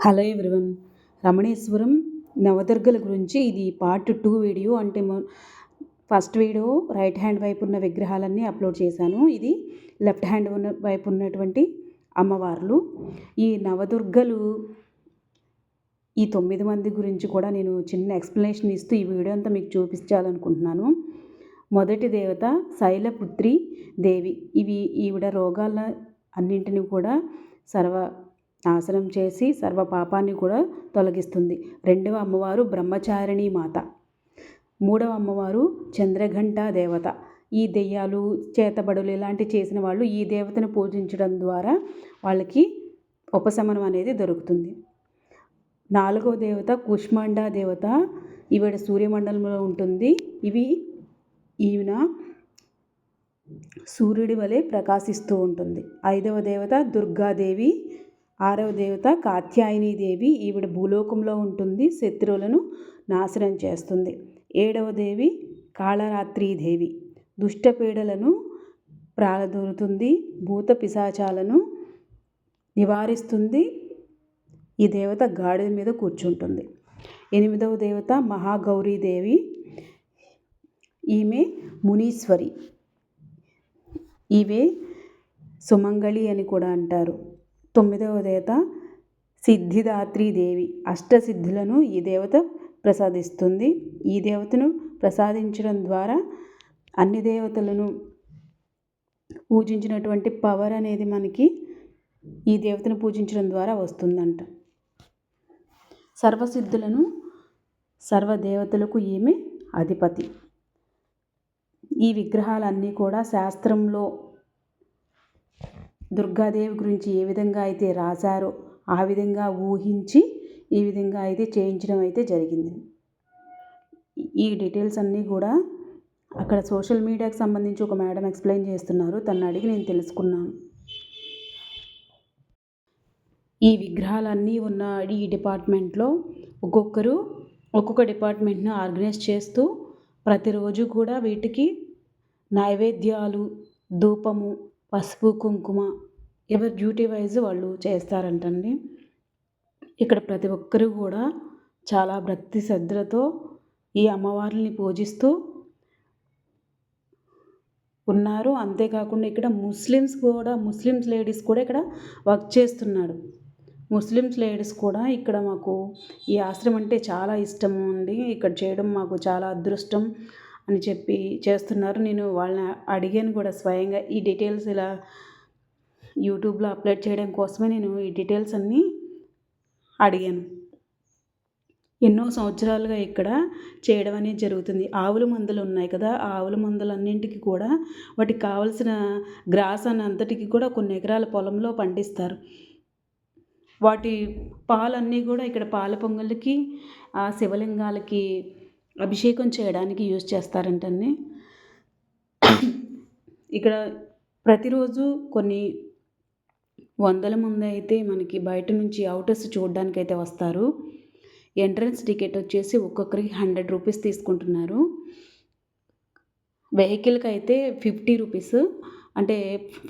Hello everyone. Ramaneswaram నవదుర్గల గురించి ఇది part 2 video. అంటే ఫస్ట్ వీడియో రైట్ హ్యాండ్ వైపు ఉన్న విగ్రహాలన్నీ అప్లోడ్ చేశాను. ఇది లెఫ్ట్ హ్యాండ్ వైపు ఉన్నటువంటి అమ్మవార్లు. ఈ నవదుర్గలు ఈ 9 మంది గురించి కూడా నేను చిన్న ఎక్స్ప్లెనేషన్ ఇస్తూ ఈ వీడియో అంతా మీకు చూపించాలనుకుంటున్నాను. మొదటి దేవత శైలపుత్రి దేవి. ఈవిడ రోగాల అన్నింటినీ కూడా నాశనం చేసి సర్వ పాపాన్ని కూడా తొలగిస్తుంది. రెండవ అమ్మవారు బ్రహ్మచారిణి మాత. మూడవ అమ్మవారు చంద్రఘంట దేవత. ఈ దెయ్యాలు చేతబడులు ఇలాంటి చేసిన వాళ్ళు ఈ దేవతను పూజించడం ద్వారా వాళ్ళకి ఉపశమనం అనేది దొరుకుతుంది. నాలుగవ దేవత కుష్మాండ దేవత. ఈవిడ సూర్యమండలంలో ఉంటుంది. ఈవిన సూర్యుడి వలె ప్రకాశిస్తూ ఉంటుంది. ఐదవ దేవత దుర్గాదేవి. ఆరవ దేవత కాత్యాయని దేవి. ఈవిడ భూలోకంలో ఉంటుంది, శత్రువులను నాశనం చేస్తుంది. ఏడవ దేవి కాళరాత్రి దేవి. దుష్టపీడలను ప్రాలదూరుతుంది, భూత పిశాచాలను నివారిస్తుంది. ఈ దేవత గాడిద మీద కూర్చుంటుంది. ఎనిమిదవ దేవత మహాగౌరీదేవి. ఈమె మునీశ్వరి. ఈమె సుమంగళి అని కూడా అంటారు. తొమ్మిదవ దేవత సిద్ధిదాత్రి దేవి. అష్టసిద్ధులను ఈ దేవత ప్రసాదిస్తుంది. ఈ దేవతను ప్రసాదించడం ద్వారా అన్ని దేవతలను పూజించినటువంటి పవర్ అనేది మనకి ఈ దేవతను పూజించడం ద్వారా వస్తుందంట. సర్వసిద్ధులను సర్వదేవతలకు ఈమె అధిపతి. ఈ విగ్రహాలన్నీ కూడా శాస్త్రంలో దుర్గాదేవి గురించి ఏ విధంగా అయితే రాశారో ఆ విధంగా ఊహించి ఈ విధంగా అయితే చేయించడం అయితే జరిగింది. ఈ డీటెయిల్స్ అన్నీ కూడా అక్కడ సోషల్ మీడియాకి సంబంధించి ఒక మేడం ఎక్స్ప్లెయిన్ చేస్తున్నారు. తనని అడిగి నేను తెలుసుకున్నాను. ఈ విగ్రహాలన్నీ ఉన్న ఈ డిపార్ట్మెంట్లో ఒక్కొక్క డిపార్ట్మెంట్ను ఆర్గనైజ్ చేస్తూ ప్రతిరోజు కూడా వీటికి నైవేద్యాలు, ధూపము, పసుపు, కుంకుమ ఎవరి డ్యూటీ వైజ్ వాళ్ళు చేస్తారంటండి. ఇక్కడ ప్రతి ఒక్కరూ కూడా చాలా భక్తి శ్రద్ధలతో ఈ అమ్మవారిని పూజిస్తూ ఉన్నారు. అంతేకాకుండా ఇక్కడ ముస్లిమ్స్ లేడీస్ కూడా ఇక్కడ వర్క్ చేస్తున్నారు. ముస్లిమ్స్ లేడీస్ కూడా ఇక్కడ మాకు ఈ ఆశ్రమం అంటే చాలా ఇష్టము అండి, ఇక్కడ చేయడం మాకు చాలా అదృష్టం అని చెప్పి చేస్తున్నారు. నేను వాళ్ళని అడిగాను కూడా స్వయంగా. ఈ డీటెయిల్స్ ఇలా యూట్యూబ్లో అప్లోడ్ చేయడం కోసమే నేను ఈ డీటెయిల్స్ అన్నీ అడిగాను. ఎన్నో సంవత్సరాలుగా ఇక్కడ చేయడం అనేది జరుగుతుంది. ఆవుల మందలు ఉన్నాయి కదా, ఆ ఆవుల మందలన్నింటికి కూడా వాటికి కావలసిన గ్రాస్ అని అంతటికి కూడా కొన్ని ఎకరాల పొలంలో పండిస్తారు. వాటి పాలన్నీ కూడా ఇక్కడ పాల పొంగళ్ళకి, ఆ శివలింగాలకి అభిషేకం చేయడానికి యూజ్ చేస్తారంటండి. ఇక్కడ ప్రతిరోజు కొన్ని వందల మంది అయితే మనకి బయట నుంచి అవుటర్స్ చూడడానికి అయితే వస్తారు. ఎంట్రన్స్ టికెట్ వచ్చేసి ఒక్కొక్కరికి 100 రూపీస్ తీసుకుంటున్నారు. వెహికల్కి అయితే 50 రూపీస్. అంటే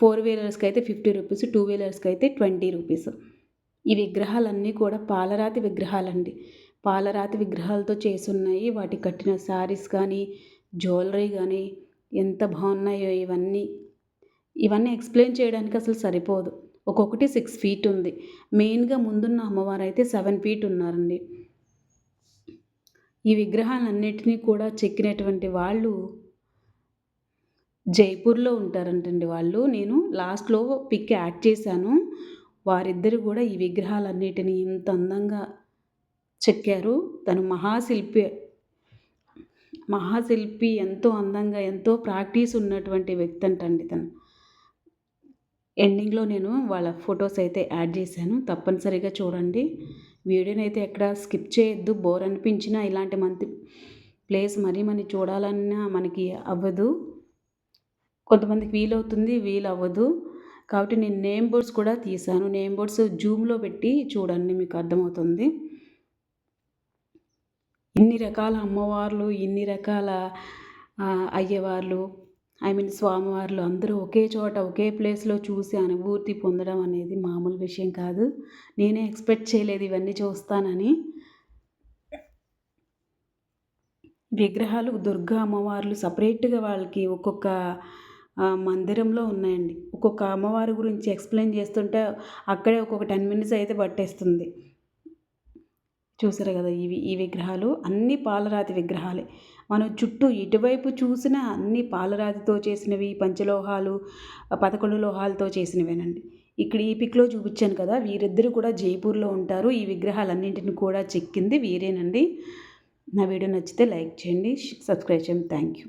4 వీలర్స్కి అయితే 50 రూపీస్, 2 వీలర్స్కి అయితే 20 రూపీస్. ఈ విగ్రహాలన్నీ కూడా పాలరాతి విగ్రహాలండి. పాలరాతి విగ్రహాలతో చేసి ఉన్నాయి. వాటికి కట్టిన శారీస్ కానీ, జ్యువెలరీ కానీ ఎంత బాగున్నాయో. ఇవన్నీ ఎక్స్ప్లెయిన్ చేయడానికి అసలు సరిపోదు. ఒక్కొక్కటి 6 ఫీట్ ఉంది. మెయిన్గా ముందున్న అమ్మవారు అయితే 7 ఫీట్ ఉన్నారండి. ఈ విగ్రహాలన్నిటినీ కూడా చెక్కినటువంటి వాళ్ళు జైపూర్లో ఉంటారంటండి వాళ్ళు. నేను లాస్ట్లో పిక్ యాడ్ చేశాను. వారిద్దరు కూడా ఈ విగ్రహాలన్నిటినీ ఇంత అందంగా చెక్కారు. తను మహాశిల్పి, ఎంతో అందంగా, ఎంతో ప్రాక్టీస్ ఉన్నటువంటి వ్యక్తి అంటండి తను. ఎండింగ్లో నేను వాళ్ళ ఫొటోస్ అయితే యాడ్ చేశాను, తప్పనిసరిగా చూడండి. వీడియోని అయితే ఎక్కడ స్కిప్ చేయొద్దు. బోర్ అనిపించినా ఇలాంటి మంచి ప్లేస్ మరీ చూడాలన్నా మనకి అవ్వదు. కొంతమందికి వీలవుతుంది, వీలవ్వదు. కాబట్టి నేను నేమ్ బోర్డ్స్ కూడా తీశాను. నేమ్ బోర్డ్స్ జూమ్లో పెట్టి చూడండి, మీకు అర్థమవుతుంది. ఇన్ని రకాల అమ్మవార్లు, ఇన్ని రకాల అయ్యవార్లు, స్వామివార్లు అందరూ ఒకే చోట ఒకే ప్లేస్లో చూసి అనుభూతి పొందడం అనేది మామూలు విషయం కాదు. నేనే ఎక్స్పెక్ట్ చేయలేదు ఇవన్నీ చూస్తానని. విగ్రహాలు దుర్గా అమ్మవార్లు సపరేట్గా వాళ్ళకి ఒక్కొక్క మందిరంలో ఉన్నాయండి. ఒక్కొక్క అమ్మవారి గురించి ఎక్స్ప్లెయిన్ చేస్తుంటే అక్కడే ఒక్కొక్క 10 మినిట్స్ అయితే పట్టేస్తుంది. చూసారు కదా, ఈ విగ్రహాలు అన్నీ పాలరాతి విగ్రహాలే. మనం చుట్టూ ఇటువైపు చూసినా అన్నీ పాలరాతితో చేసినవి, పంచలోహాలు 11 లోహాలతో చేసినవేనండి. ఇక్కడ ఈ పిక్లో చూపించాను కదా, వీరిద్దరు కూడా జైపూర్లో ఉంటారు. ఈ విగ్రహాలన్నింటిని కూడా చెక్కింది వీరేనండి. నా వీడియో నచ్చితే లైక్ చేయండి, సబ్స్క్రైబ్ చేయండి. Thank you.